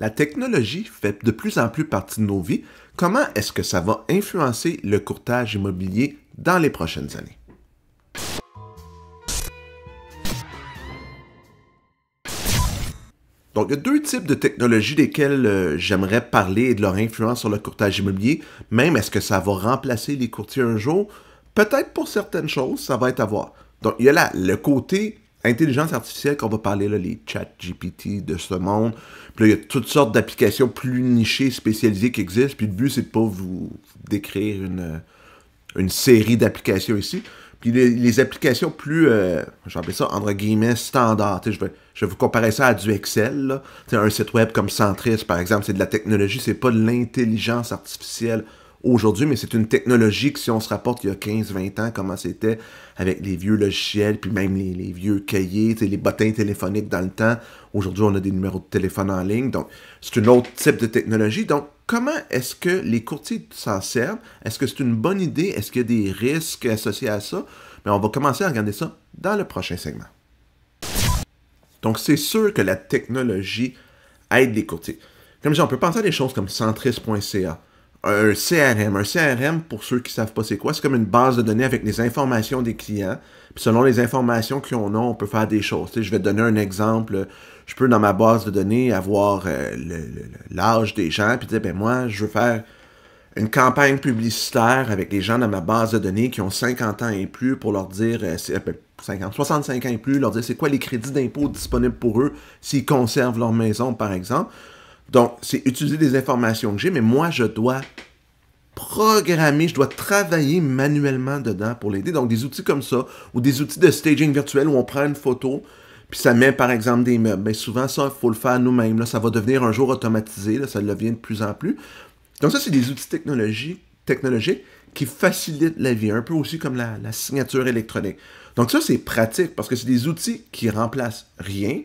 La technologie fait de plus en plus partie de nos vies. Comment est-ce que ça va influencer le courtage immobilier dans les prochaines années? Donc, il y a deux types de technologies desquelles j'aimerais parler et de leur influence sur le courtage immobilier. Même, est-ce que ça va remplacer les courtiers un jour? Peut-être pour certaines choses, ça va être à voir. Donc, il y a là le côté intelligence artificielle qu'on va parler, là, les chat GPT de ce monde. Puis là, il y a toutes sortes d'applications plus nichées, spécialisées qui existent. Puis le but, c'est de pas vous décrire une série d'applications ici. Puis les applications plus, j'appelle ça entre guillemets, standard. Je vais vous comparer ça à du Excel. Là. Un site web comme Centris, par exemple, c'est de la technologie, c'est pas de l'intelligence artificielle aujourd'hui, mais c'est une technologie que si on se rapporte il y a 15-20 ans, comment c'était avec les vieux logiciels, puis même les vieux cahiers, les bottins téléphoniques dans le temps. Aujourd'hui, on a des numéros de téléphone en ligne. Donc, c'est un autre type de technologie. Donc, comment est-ce que les courtiers s'en servent? Est-ce que c'est une bonne idée? Est-ce qu'il y a des risques associés à ça? Mais on va commencer à regarder ça dans le prochain segment. Donc, c'est sûr que la technologie aide les courtiers. Comme je dis, on peut penser à des choses comme centris.ca, un CRM. Un CRM, pour ceux qui ne savent pas c'est quoi, c'est comme une base de données avec les informations des clients. Puis selon les informations qu'on a, on peut faire des choses. Je vais te donner un exemple. Je peux, dans ma base de données, avoir l'âge des gens, puis dire, ben moi, je veux faire une campagne publicitaire avec les gens dans ma base de données qui ont 50 ans et plus pour leur dire, 65 ans et plus, leur dire c'est quoi les crédits d'impôt disponibles pour eux s'ils conservent leur maison, par exemple. Donc, c'est utiliser des informations que j'ai, mais moi, je dois programmer, je dois travailler manuellement dedans pour l'aider. Donc, des outils comme ça, ou des outils de staging virtuel où on prend une photo, puis ça met, par exemple, des meubles. Bien, souvent, ça, il faut le faire nous-mêmes. Là, ça va devenir un jour automatisé, là, ça le devient de plus en plus. Donc ça, c'est des outils technologiques qui facilitent la vie, un peu aussi comme la signature électronique. Donc ça, c'est pratique parce que c'est des outils qui remplacent rien.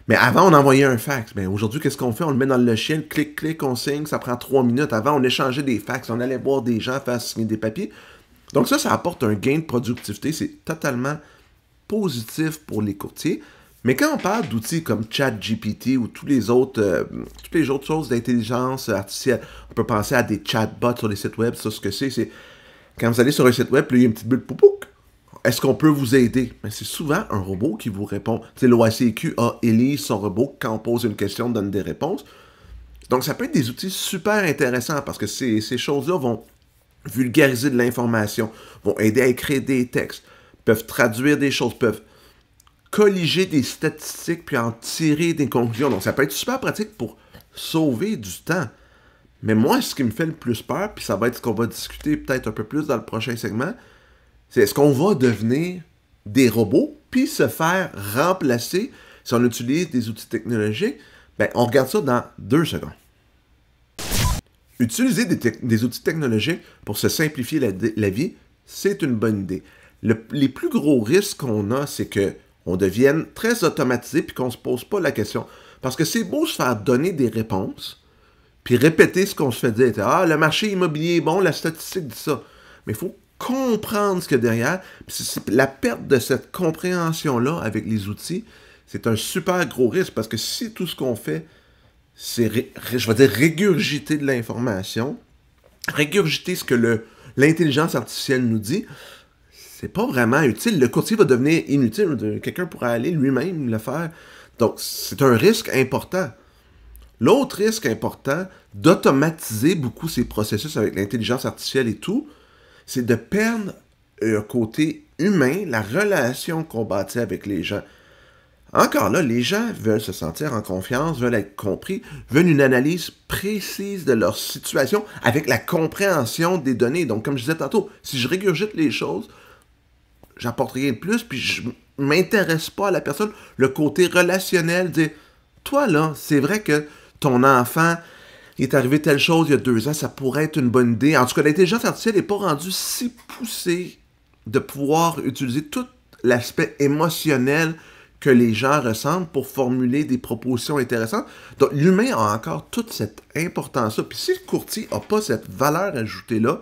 Mais avant, on envoyait un fax. Mais aujourd'hui, qu'est-ce qu'on fait? On le met dans le logiciel, clic, clic, on signe, ça prend 3 minutes. Avant, on échangeait des fax, on allait voir des gens faire signer des papiers. Donc ça apporte un gain de productivité. C'est totalement positif pour les courtiers. Mais quand on parle d'outils comme ChatGPT ou toutes les autres choses d'intelligence artificielle, on peut penser à des chatbots sur les sites web. Ça, ce que c'est quand vous allez sur un site web, puis il y a une petite bulle poupouk. Est-ce qu'on peut vous aider? Mais c'est souvent un robot qui vous répond. Tu sais, l'OACQ a Elise, son robot, quand on pose une question, donne des réponses. Donc, ça peut être des outils super intéressants parce que ces choses-là vont vulgariser de l'information, vont aider à écrire des textes, peuvent traduire des choses, peuvent colliger des statistiques puis en tirer des conclusions. Donc, ça peut être super pratique pour sauver du temps. Mais moi, ce qui me fait le plus peur, puis ça va être ce qu'on va discuter peut-être un peu plus dans le prochain segment, c'est est-ce qu'on va devenir des robots puis se faire remplacer si on utilise des outils technologiques? Bien, on regarde ça dans 2 secondes. Utiliser des outils technologiques pour se simplifier la vie, c'est une bonne idée. Les plus gros risques qu'on a, c'est que on devienne très automatisé puis qu'on ne se pose pas la question. Parce que c'est beau se faire donner des réponses puis répéter ce qu'on se fait dire. Ah, le marché immobilier est bon, la statistique dit ça. Mais il faut comprendre ce qu'il y a derrière. Puis la perte de cette compréhension-là avec les outils, c'est un super gros risque parce que si tout ce qu'on fait, c'est, je vais dire, régurgiter de l'information, régurgiter ce que l'intelligence artificielle nous dit, c'est pas vraiment utile. Le courtier va devenir inutile. Quelqu'un pourrait aller lui-même le faire. Donc, c'est un risque important. L'autre risque important d'automatiser beaucoup ces processus avec l'intelligence artificielle et tout, c'est de perdre un côté humain, la relation qu'on bâtit avec les gens. Encore là, les gens veulent se sentir en confiance, veulent être compris, veulent une analyse précise de leur situation avec la compréhension des données. Donc, comme je disais tantôt, si je régurgite les choses, j'apporte rien de plus, puis je m'intéresse pas à la personne. Le côté relationnel, dire, toi là, c'est vrai que ton enfant, il est arrivé telle chose il y a 2 ans, ça pourrait être une bonne idée. En tout cas, l'intelligence artificielle n'est pas rendue si poussée de pouvoir utiliser tout l'aspect émotionnel que les gens ressentent pour formuler des propositions intéressantes. Donc, l'humain a encore toute cette importance-là. Puis si le courtier n'a pas cette valeur ajoutée-là,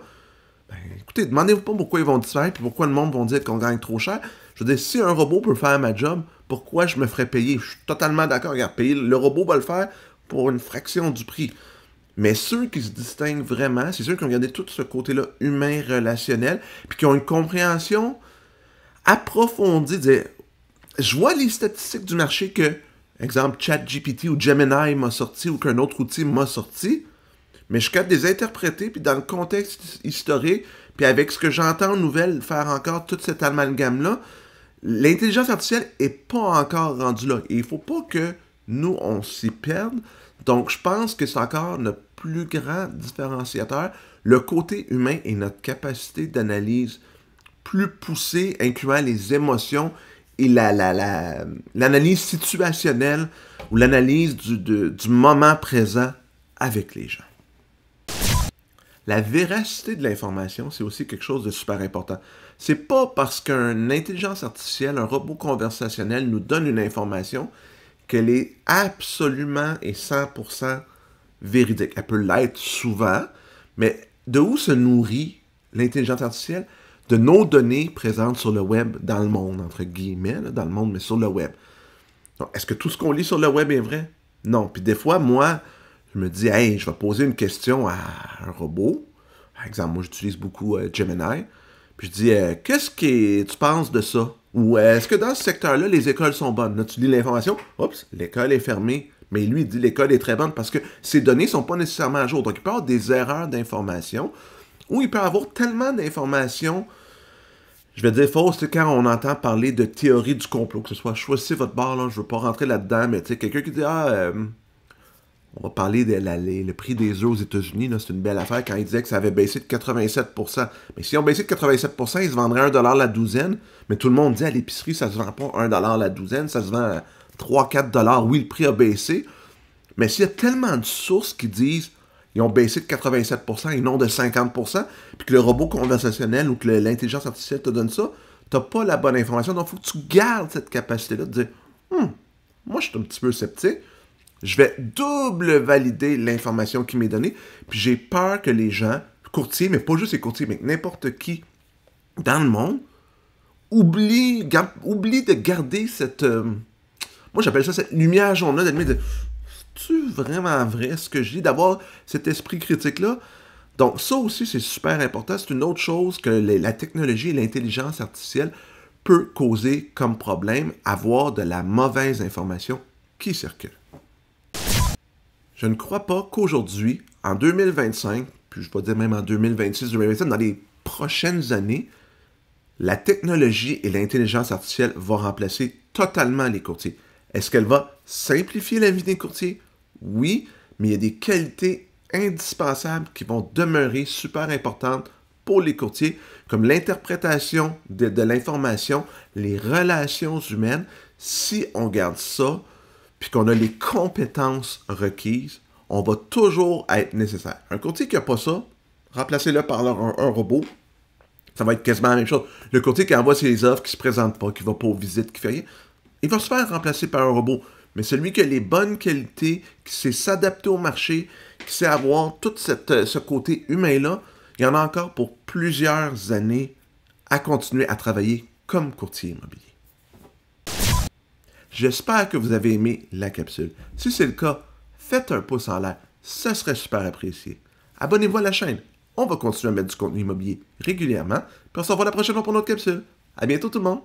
ben, écoutez, demandez-vous pas pourquoi ils vont disparaître puis pourquoi le monde va dire qu'on gagne trop cher. Je veux dire, si un robot peut faire ma job, pourquoi je me ferais payer? Je suis totalement d'accord. Regarde, payer, le robot va le faire. pour une fraction du prix. Mais ceux qui se distinguent vraiment, c'est ceux qui ont regardé tout ce côté-là humain, relationnel, puis qui ont une compréhension approfondie. Je vois les statistiques du marché que, exemple, ChatGPT ou Gemini m'a sorti ou qu'un autre outil m'a sorti, mais je suis capable de les interpréter, puis dans le contexte historique, puis avec ce que j'entends en nouvelles, faire encore tout cet amalgame-là, l'intelligence artificielle n'est pas encore rendue là. Et il ne faut pas que nous, on s'y perde. Donc, je pense que c'est encore notre plus grand différenciateur, le côté humain et notre capacité d'analyse plus poussée, incluant les émotions et l'analyse situationnelle ou l'analyse du moment présent avec les gens. La véracité de l'information, c'est aussi quelque chose de super important. C'est pas parce qu'une intelligence artificielle, un robot conversationnel nous donne une information qu'elle est absolument et 100% véridique. Elle peut l'être souvent, mais de où se nourrit l'intelligence artificielle? De nos données présentes sur le web dans le monde, entre guillemets, là, dans le monde, mais sur le web. Donc, est-ce que tout ce qu'on lit sur le web est vrai? Non. Puis des fois, moi, je me dis, hey, je vais poser une question à un robot. Par exemple, moi, j'utilise beaucoup Gemini. Puis je dis, qu'est-ce que tu penses de ça? Ou est-ce que dans ce secteur-là, les écoles sont bonnes? Là, tu lis l'information, oups, l'école est fermée. Mais lui, il dit, l'école est très bonne parce que ces données ne sont pas nécessairement à jour. Donc, il peut y avoir des erreurs d'information ou il peut y avoir tellement d'informations, je vais dire fausses, quand on entend parler de théorie du complot, que ce soit choisissez votre bord, là, je ne veux pas rentrer là-dedans, mais tu sais, quelqu'un qui dit, on va parler de le prix des œufs aux États-Unis, c'est une belle affaire quand il disait que ça avait baissé de 87%. Mais si on baissé de 87%, ils se vendraient 1$ la douzaine. Mais tout le monde dit à l'épicerie, ça se vend pas 1$ la douzaine, ça se vend à 3-4$. Oui, le prix a baissé. Mais s'il y a tellement de sources qui disent ils ont baissé de 87% et non de 50%, puis que le robot conversationnel ou que l'intelligence artificielle te donne ça, tu n'as pas la bonne information. Donc, il faut que tu gardes cette capacité-là de dire moi, je suis un petit peu sceptique. Je vais double valider l'information qui m'est donnée. Puis j'ai peur que les gens, courtiers, mais pas juste les courtiers, mais n'importe qui dans le monde, oublie de garder cette... moi, j'appelle ça cette lumière jaune-là, de dire, c'est-tu vraiment vrai ce que je dis? D'avoir cet esprit critique-là. Donc ça aussi, c'est super important. C'est une autre chose que la technologie et l'intelligence artificielle peut causer comme problème, avoir de la mauvaise information qui circule. Je ne crois pas qu'aujourd'hui, en 2025, puis je vais dire même en 2026, 2027, dans les prochaines années, la technologie et l'intelligence artificielle vont remplacer totalement les courtiers. Est-ce qu'elle va simplifier la vie des courtiers? Oui, mais il y a des qualités indispensables qui vont demeurer super importantes pour les courtiers, comme l'interprétation de l'information, les relations humaines. Si on garde ça, puis qu'on a les compétences requises, on va toujours être nécessaire. Un courtier qui n'a pas ça, remplacez-le par un robot, ça va être quasiment la même chose. Le courtier qui envoie ses offres, qui ne se présente pas, qui ne va pas aux visites, qui fait rien, il va se faire remplacer par un robot. Mais celui qui a les bonnes qualités, qui sait s'adapter au marché, qui sait avoir tout ce côté humain-là, il y en a encore pour plusieurs années à continuer à travailler comme courtier immobilier. J'espère que vous avez aimé la capsule. Si c'est le cas, faites un pouce en l'air. Ça serait super apprécié. Abonnez-vous à la chaîne. On va continuer à mettre du contenu immobilier régulièrement. Puis on se revoit la prochaine fois pour notre capsule. À bientôt tout le monde.